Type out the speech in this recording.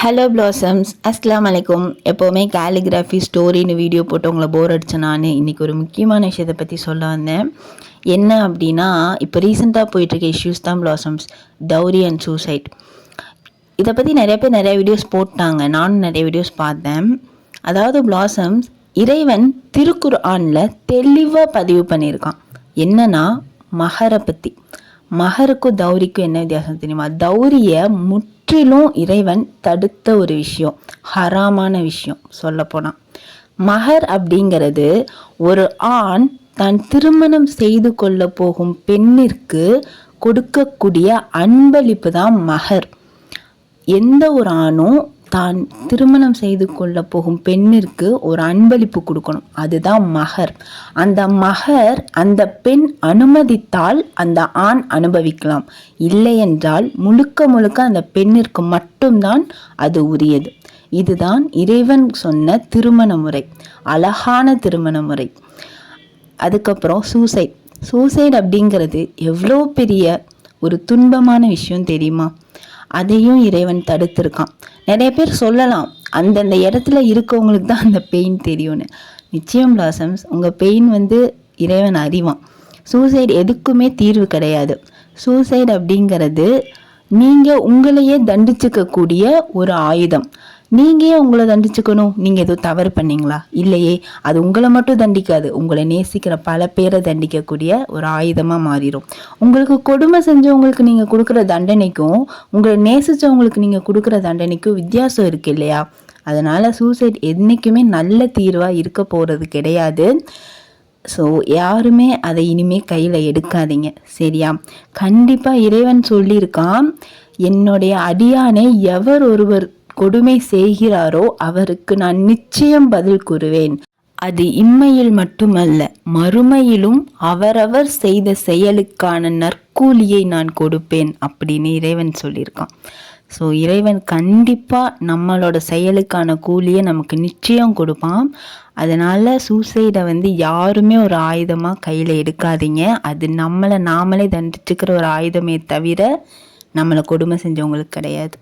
Hello blossoms, அஸ்ஸலாமு அலைக்கும். எப்போவுமே கேலிகிராஃபி ஸ்டோரின்னு வீடியோ போட்டு உங்களை போர் அடிச்ச நான் இன்றைக்கி ஒரு முக்கியமான விஷயத்தை பற்றி சொல்ல வந்தேன். என்ன அப்படின்னா, இப்போ ரீசெண்டாக போயிட்டுருக்க இஷ்யூஸ் தான் பிளாசம்ஸ், டவுரி அண்ட் சூசைட். இதை பற்றி நிறைய பேர் நிறைய வீடியோஸ் போட்டாங்க, நானும் நிறைய வீடியோஸ் பார்த்தேன். அதாவது பிளாசம்ஸ், இறைவன் திருக்குர்ஆனில் தெளிவாக பதிவு பண்ணியிருக்கான். என்னன்னா, மஹரை பற்றி. மஹருக்கும் தௌரிக்கும் என்ன வித்தியாசம் தெரியுமா? தௌரியை முற்றிலும் இறைவன் தடுத்த ஒரு விஷயம், ஹராமான விஷயம் சொல்லப்போனால். மஹர் அப்படிங்கிறது ஒரு ஆண் தான் திருமணம் செய்து கொள்ள போகும் பெண்ணிற்கு கொடுக்கக்கூடிய அன்பளிப்பு தான் மஹர். எந்த ஒரு ஆணும் தான் திருமணம் செய்து கொள்ள போகும் பெண்ணிற்கு ஒரு அன்பளிப்பு கொடுக்கணும், அதுதான் மஹர். அந்த மஹர் அந்த பெண் அனுமதித்தால் அந்த ஆண் அனுபவிக்கலாம், இல்லை என்றால் முழுக்க முழுக்க அந்த பெண்ணிற்கு மட்டும்தான் அது உரியது. இதுதான் இறைவன் சொன்ன திருமண முறை, அழகான திருமண முறை. அதுக்கப்புறம் சூசைட் அப்படிங்கிறது எவ்வளோ பெரிய ஒரு துன்பமான விஷயம் தெரியுமா? அதையும் இறைவன் தடுத்திருக்கான். நிறைய பேர் சொல்லலாம், அந்தந்த இடத்துல இருக்கவங்களுக்கு தான் அந்த பெயின் தெரியும்னு. நிச்சயம் பிளாசம்ஸ், உங்கள் பெயின் இறைவன் அறிவான். சூசைட் எதுக்குமே தீர்வு கிடையாது. சூசைட் அப்படிங்கிறது நீங்கள் உங்களையே தண்டிச்சுக்கக்கூடிய ஒரு ஆயுதம். நீங்கள் ஏன் உங்களை தண்டிச்சுக்கணும்? நீங்கள் எதுவும் தவறு பண்ணீங்களா? இல்லையே. அது உங்களை மட்டும் தண்டிக்காது, உங்களை நேசிக்கிற பல பேரை தண்டிக்கக்கூடிய ஒரு ஆயுதமாக மாறிடும். உங்களுக்கு கொடுமை செஞ்சவங்களுக்கு நீங்கள் கொடுக்குற தண்டனைக்கும் உங்களை நேசித்தவங்களுக்கு நீங்கள் கொடுக்குற தண்டனைக்கும் வித்தியாசம் இருக்குது இல்லையா? அதனால் சூசைட் என்றைக்குமே நல்ல தீர்வாக இருக்க போகிறது கிடையாது. ஸோ யாருமே அதை இனிமேல் கையில் எடுக்காதீங்க, சரியா? கண்டிப்பாக இறைவன் சொல்லியிருக்கான், என்னுடைய அடியானை எவர் ஒருவர் கொடுமை செய்கிறாரோ அவருக்கு நான் நிச்சயம் பதில் கூறுவேன். அது இம்மையில் மட்டுமல்ல, மறுமையிலும் அவரவர் செய்த செயலுக்கான நற்கூலியை நான் கொடுப்பேன் அப்படின்னு இறைவன் சொல்லியிருக்கான். ஸோ இறைவன் கண்டிப்பாக நம்மளோட செயலுக்கான கூலியை நமக்கு நிச்சயம் கொடுப்பான். அதனால் சூசைடை யாருமே ஒரு ஆயுதமாக கையில் எடுக்காதீங்க. அது நம்மளை நாமளே தண்டிச்சுக்கிற ஒரு ஆயுதமே தவிர நம்மளை கொடுமை செஞ்சவங்களுக்கு கிடையாது.